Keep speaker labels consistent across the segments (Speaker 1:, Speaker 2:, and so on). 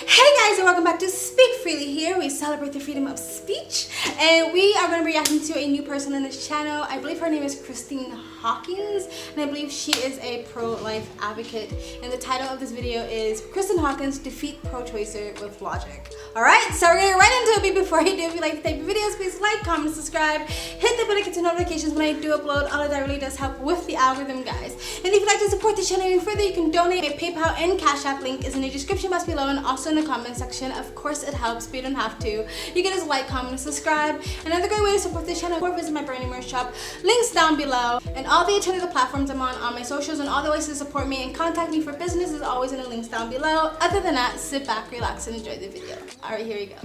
Speaker 1: Hey guys, and welcome back to Speak Freely. Here we celebrate the freedom of speech, and we are going to be reacting to a new person on this channel. I believe her name is Kristen Hawkins, and I believe she is a pro-life advocate, and the title of this video is Kristen Hawkins Defeat Pro-Choicer with Logic. Alright, so we're going to get right into it. Before I do, if you like the type of videos, please like, comment, subscribe, hit the bell to get notifications when I do upload. All of that really does help with the algorithm, guys. And if you'd like to support the channel even further, you can donate. My PayPal and Cash App link is in the description box below and also in the comment section. Of course it helps, but you don't have to. You can just like, comment, and subscribe. Another great way to support the channel or visit my brand new merch shop. Links down below. And all the alternative platforms I'm on my socials, and all the ways to support me and contact me for business is always in the links down below. Other than that, sit back, relax, and enjoy the video. Alright, here we go.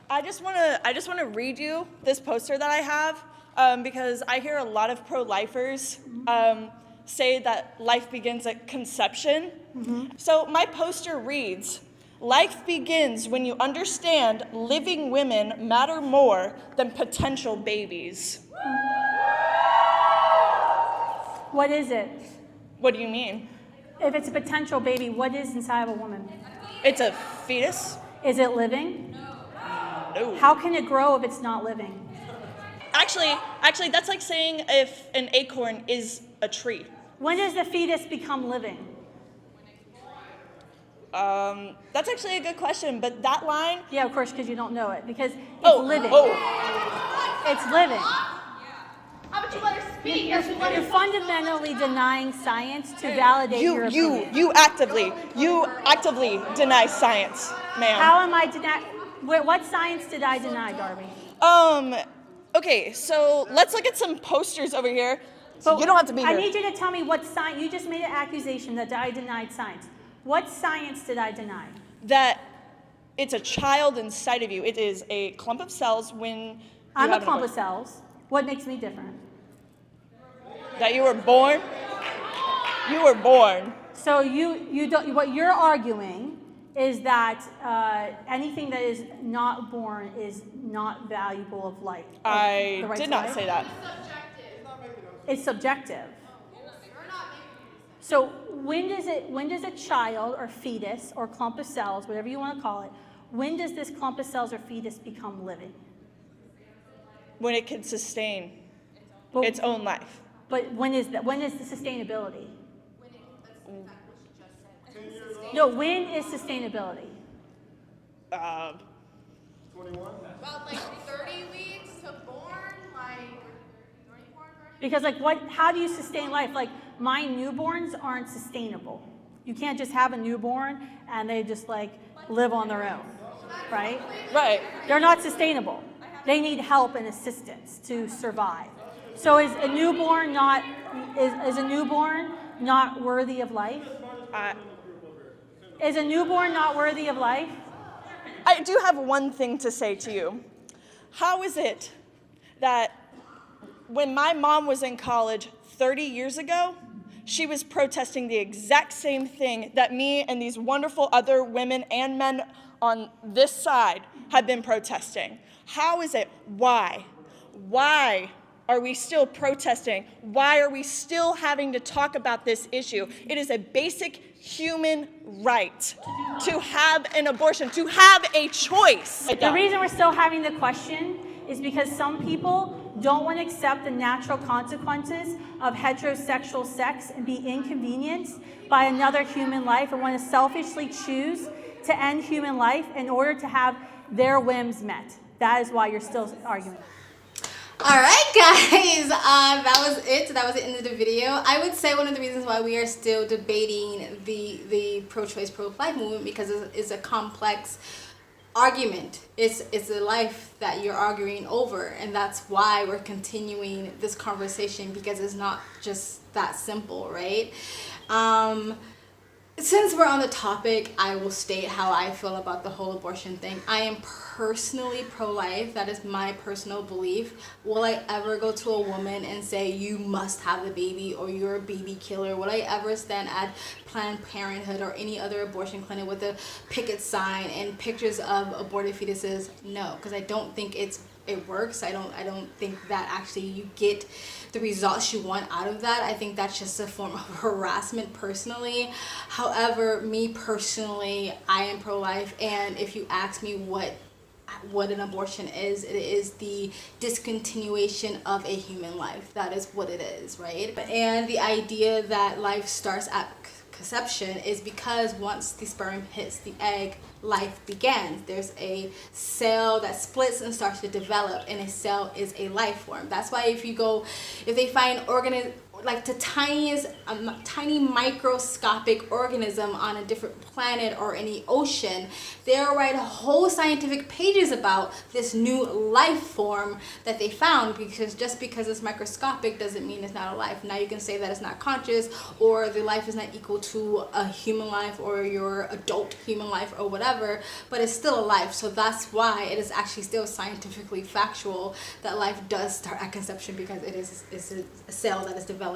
Speaker 2: I just want to read you this poster that I have because I hear a lot of pro-lifers say that life begins at conception. So my poster reads, "Life begins when you understand living women matter more than potential babies."
Speaker 3: What is it?
Speaker 2: What do you mean?
Speaker 3: If it's a potential baby, what is inside of a woman?
Speaker 2: It's a fetus?
Speaker 3: Is it living?
Speaker 2: No.
Speaker 3: How can it grow if it's not living?
Speaker 2: Actually, that's like saying if an acorn is a tree.
Speaker 3: When does the fetus become living?
Speaker 2: That's actually a good question, but that line...
Speaker 3: Yeah, of course, because you don't know it. Because it's living. It's living.
Speaker 4: How about you let her speak?
Speaker 3: You're fundamentally denying science to validate your opinion.
Speaker 2: You actively deny science, ma'am.
Speaker 3: How am I denying? What science did I deny, Darby?
Speaker 2: Okay, so let's look at some posters over here.
Speaker 3: But
Speaker 2: you don't have to be here.
Speaker 3: I need you to tell me what science. You just made an accusation that I denied science. What science did I deny?
Speaker 2: That it's a child inside of you. It is a clump of cells when
Speaker 3: I'm a clump of cells. What makes me different?
Speaker 2: That you were born. You were born.
Speaker 3: So you don't. What you're arguing is that anything that is not born is not valuable of life.
Speaker 2: I did not say that.
Speaker 3: It's subjective. So when does a child or fetus or clump of cells, whatever you want to call it, when does this clump of cells or fetus become living?
Speaker 2: When it can sustain its own life.
Speaker 3: But when is that? When is the sustainability? No, when is sustainability?
Speaker 4: 21? About like 30 weeks to born, like 24, 30.
Speaker 3: Because how do you sustain life? Like my newborns aren't sustainable. You can't just have a newborn and they just like live on their own, right?
Speaker 2: Right.
Speaker 3: They're not sustainable. They need help and assistance to survive. So is a newborn not worthy of life? Is a newborn not worthy of life?
Speaker 2: I do have one thing to say to you. How is it that when my mom was in college 30 years ago, she was protesting the exact same thing that me and these wonderful other women and men on this side have been protesting? How is it? Why? Why are we still protesting? Why are we still having to talk about this issue? It is a basic human right to have an abortion, to have a choice.
Speaker 3: The reason we're still having the question is because some people don't want to accept the natural consequences of heterosexual sex and be inconvenienced by another human life and want to selfishly choose to end human life in order to have their whims met. That is why you're still arguing.
Speaker 1: Alright guys, that was it. That was the end of the video. I would say one of the reasons why we are still debating the pro-choice, pro-life movement, because it's a complex argument. It's a life that you're arguing over, and that's why we're continuing this conversation, because it's not just that simple, right? Since we're on the topic, I will state how I feel about the whole abortion thing. I am personally pro-life. That is my personal belief. Will I ever go to a woman and say, you must have the baby or you're a baby killer? Will I ever stand at Planned Parenthood or any other abortion clinic with a picket sign and pictures of aborted fetuses? No, because I don't think it's it works. I don't think that actually you get the results you want out of that. I think that's just a form of harassment personally. However, me personally, I am pro-life, and if you ask me what an abortion is, it is the discontinuation of a human life. That is what it is, right? And the idea that life starts at conception is because once the sperm hits the egg, life begins. There's a cell that splits and starts to develop, and a cell is a life form. That's why if they find like the tiniest, tiny microscopic organism on a different planet or in the ocean, they'll write whole scientific pages about this new life form that they found, because just because it's microscopic doesn't mean it's not a life. Now you can say that it's not conscious, or the life is not equal to a human life or your adult human life or whatever, but it's still a life. So that's why it is actually still scientifically factual that life does start at conception, because it's a cell that is developing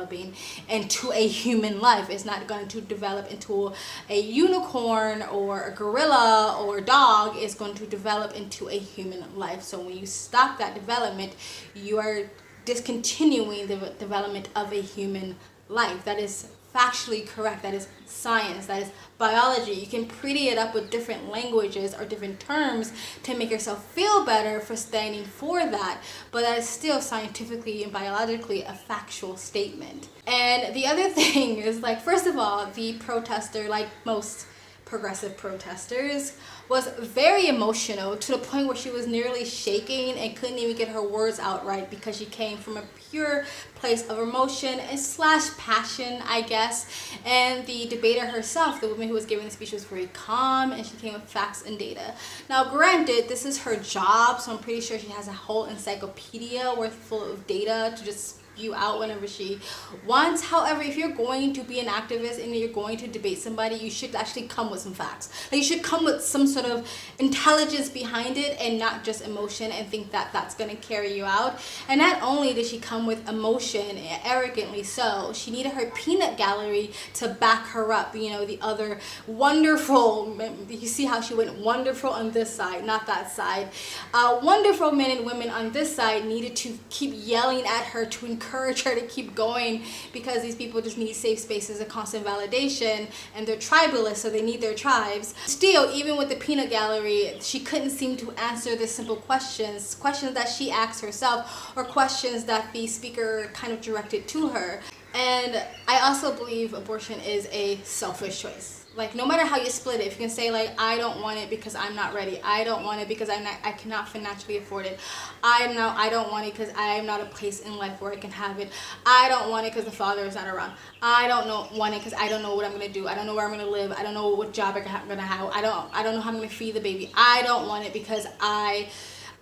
Speaker 1: into a human life. It's not going to develop into a unicorn or a gorilla or a dog. It's going to develop into a human life. So when you stop that development, you are discontinuing the development of a human life. That is factually correct. That is science. That is biology. You can pretty it up with different languages or different terms to make yourself feel better for standing for that, but that is still scientifically and biologically a factual statement. And the other thing is, like, first of all, the protester, like most progressive protesters, was very emotional to the point where she was nearly shaking and couldn't even get her words out right, because she came from a pure place of emotion and / passion, I guess. And the debater herself, the woman who was giving the speech, was very calm, and she came with facts and data. Now granted, this is her job, so I'm pretty sure she has a whole encyclopedia worth full of data to just you out whenever she wants. However, if you're going to be an activist and you're going to debate somebody, you should actually come with some facts. Like, you should come with some sort of intelligence behind it and not just emotion and think that that's going to carry you out. And not only did she come with emotion, arrogantly so, she needed her peanut gallery to back her up. You know, the other wonderful, you see how she went wonderful on this side, not that side. Wonderful men and women on this side needed to keep yelling at her to encourage her to keep going, because these people just need safe spaces of constant validation, and they're tribalists, so they need their tribes. Still, even with the peanut gallery, she couldn't seem to answer the simple questions that she asked herself, or questions that the speaker kind of directed to her. And I also believe abortion is a selfish choice. Like, no matter how you split it, if you can say, like, I don't want it because I'm not ready. I don't want it because I cannot financially afford it. I don't want it because I am not a place in life where I can have it. I don't want it because the father is not around. I don't want it because I don't know what I'm gonna do. I don't know where I'm gonna live. I don't know what job I'm gonna have. I don't know how I'm gonna feed the baby. I don't want it because I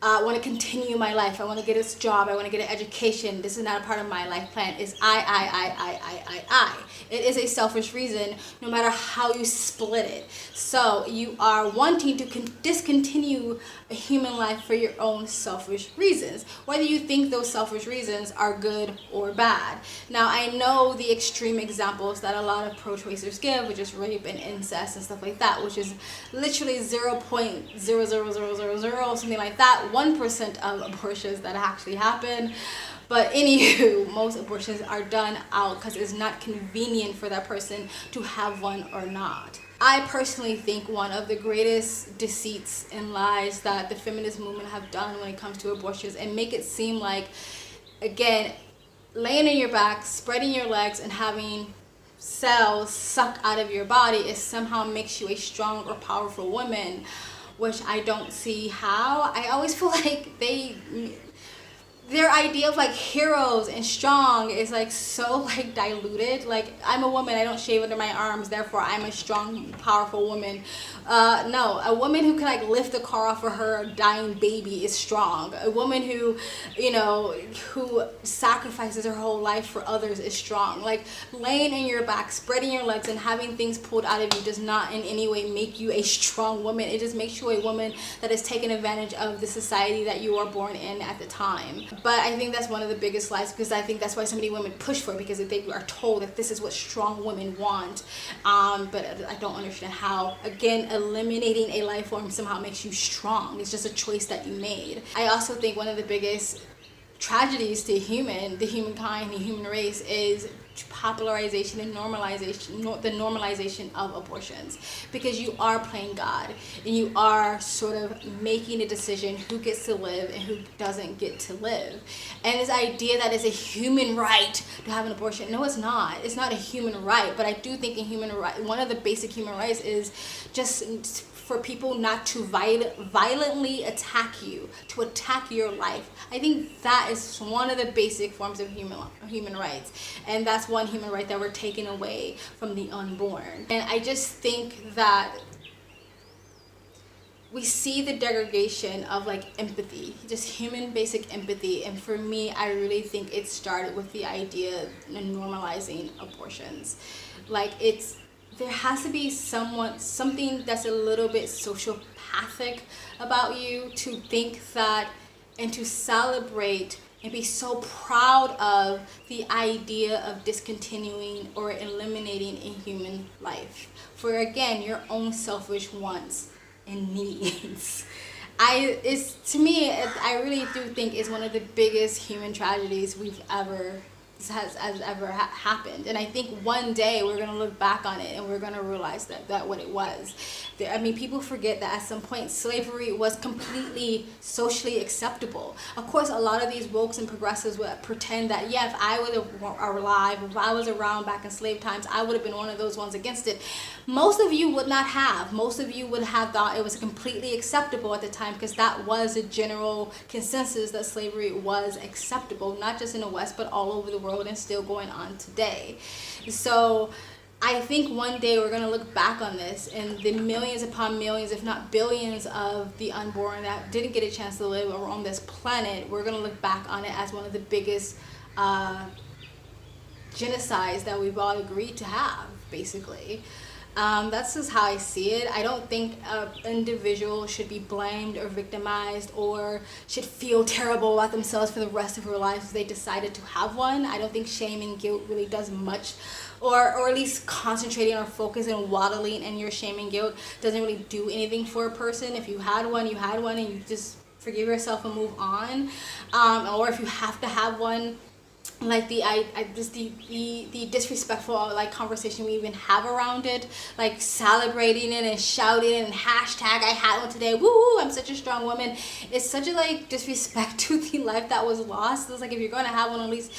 Speaker 1: want to continue my life. I want to get this job. I want to get an education. This is not a part of my life plan. It's I. It is a selfish reason, no matter how you split it. So you are wanting to discontinue a human life for your own selfish reasons, whether you think those selfish reasons are good or bad. Now, I know the extreme examples that a lot of pro-choicers give, which is rape and incest and stuff like that, which is literally 0.00000 something like that, 1% of abortions that actually happen. But anywho, most abortions are done out because it's not convenient for that person to have one or not. I personally think one of the greatest deceits and lies that the feminist movement have done when it comes to abortions, and make it seem like, again, laying on your back, spreading your legs, and having cells suck out of your body is somehow makes you a strong or powerful woman, which I don't see how. I always feel like their idea of like heroes and strong is like so like diluted. Like, I'm a woman, I don't shave under my arms, therefore I'm a strong, powerful woman. No, a woman who can like lift the car off of her dying baby is strong. A woman who, you know, who sacrifices her whole life for others is strong. Like, laying on your back, spreading your legs, and having things pulled out of you does not in any way make you a strong woman. It just makes you a woman that is taking advantage of the society that you are born in at the time. But I think that's one of the biggest lies, because I think that's why so many women push for it, because they are told that this is what strong women want. But I don't understand how, again, eliminating a life form somehow makes you strong. It's just a choice that you made. I also think one of the biggest tragedies to the humankind, the human race, is popularization and the normalization of abortions, because you are playing God and you are sort of making a decision who gets to live and who doesn't get to live. And this idea that it's a human right to have an abortion, no, it's not. It's not a human right. But I do think one of the basic human rights is just for people not to violently attack you, to attack your life. I think that is one of the basic forms of human rights. And that's one human right that we're taking away from the unborn. And I just think that we see the degradation of like empathy, just human basic empathy. And for me, I really think it started with the idea of normalizing abortions. Like there has to be something that's a little bit sociopathic about you to think that and to celebrate and be so proud of the idea of discontinuing or eliminating a human life for, again, your own selfish wants and needs. To me, I really do think it's one of the biggest human tragedies has ever happened. And I think one day we're going to look back on it and we're going to realize that what it was. I mean, people forget that at some point slavery was completely socially acceptable. Of course, a lot of these wokes and progressives would pretend that, yeah, if I were alive, if I was around back in slave times, I would have been one of those ones against it. Most of you would not have. Most of you would have thought it was completely acceptable at the time, because that was a general consensus that slavery was acceptable, not just in the West, but all over the world, and still going on today. So I think one day we're going to look back on this, and the millions upon millions, if not billions, of the unborn that didn't get a chance to live on this planet, we're going to look back on it as one of the biggest genocides that we've all agreed to have, basically. That's just how I see it. I don't think an individual should be blamed or victimized or should feel terrible about themselves for the rest of their lives if they decided to have one. I don't think shame and guilt really does much, or at least concentrating or focusing and waddling in your shame and guilt doesn't really do anything for a person. If you had one, you had one, and you just forgive yourself and move on. Or if you have to have one, like the disrespectful like conversation we even have around it, like celebrating it and shouting and hashtag I had one today, woo, I'm such a strong woman. It's such a like disrespect to the life that was lost. It's like, if you're going to have one, at least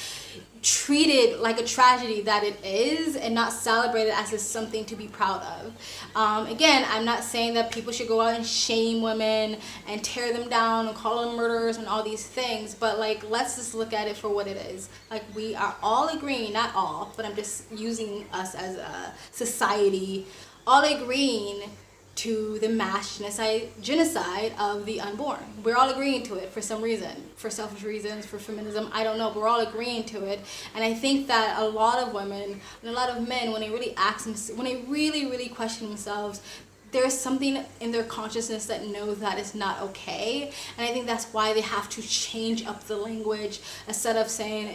Speaker 1: treat it like a tragedy that it is, and not celebrate it as something to be proud of. Again, I'm not saying that people should go out and shame women and tear them down and call them murderers and all these things, but like, let's just look at it for what it is. Like, we are all agreeing, not all, but I'm just using us as a society, all agreeing to the mass genocide of the unborn. We're all agreeing to it for some reason, for selfish reasons, for feminism, I don't know, but we're all agreeing to it. And I think that a lot of women and a lot of men, when they really question themselves, there's something in their consciousness that knows that it's not okay. And I think that's why they have to change up the language, instead of saying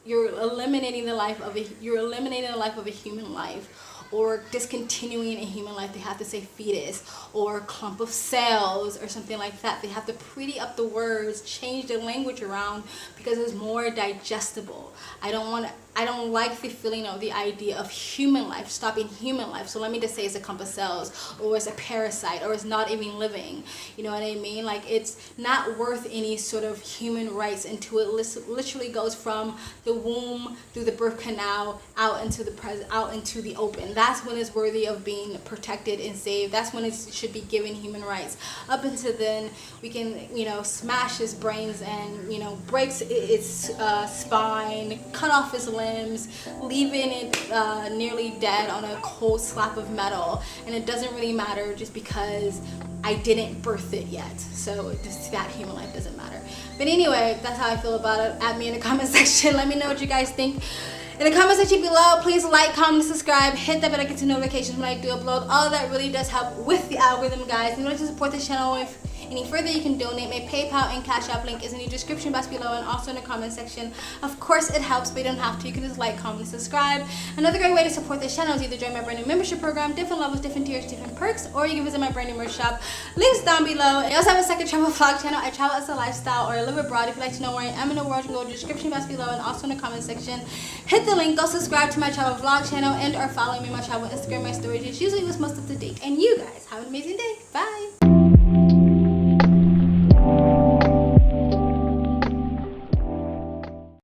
Speaker 1: you're eliminating the life of a human life, or discontinuing a human life. They have to say fetus or clump of cells or something like that. They have to pretty up the words, change the language around, because it's more digestible. I don't like the feeling of the idea of human life, stopping human life. So let me just say it's a clump of cells, or it's a parasite, or it's not even living. You know what I mean? Like, it's not worth any sort of human rights until it literally goes from the womb through the birth canal out into the open. That's when it's worthy of being protected and saved. That's when it should be given human rights. Up until then, we can, smash its brains and, breaks its spine, cut off its limbs, leaving it nearly dead on a cold slab of metal. And it doesn't really matter, just because I didn't birth it yet. So just that human life doesn't matter. But anyway, that's how I feel about it. Add me in the comment section. Let me know what you guys think. In the comment section below, please like, comment, subscribe, hit that bell to get notifications when I do upload. All of that really does help with the algorithm, guys. And you want to support this channel any further, you can donate. My PayPal and Cash App link is in the description box below and also in the comment section. Of course, it helps, but you don't have to. You can just like, comment, and subscribe. Another great way to support this channel is either join my brand new membership program, different levels, different tiers, different perks, or you can visit my brand new merch shop. Links down below. I also have a second travel vlog channel. I travel as a lifestyle or I live abroad. If you'd like to know where I am in the world, you can go to the description box below and also in the comment section. Hit the link, go subscribe to my travel vlog channel and or follow me on my travel Instagram. My stories is usually what's most up to date. And you guys have an amazing day. Bye.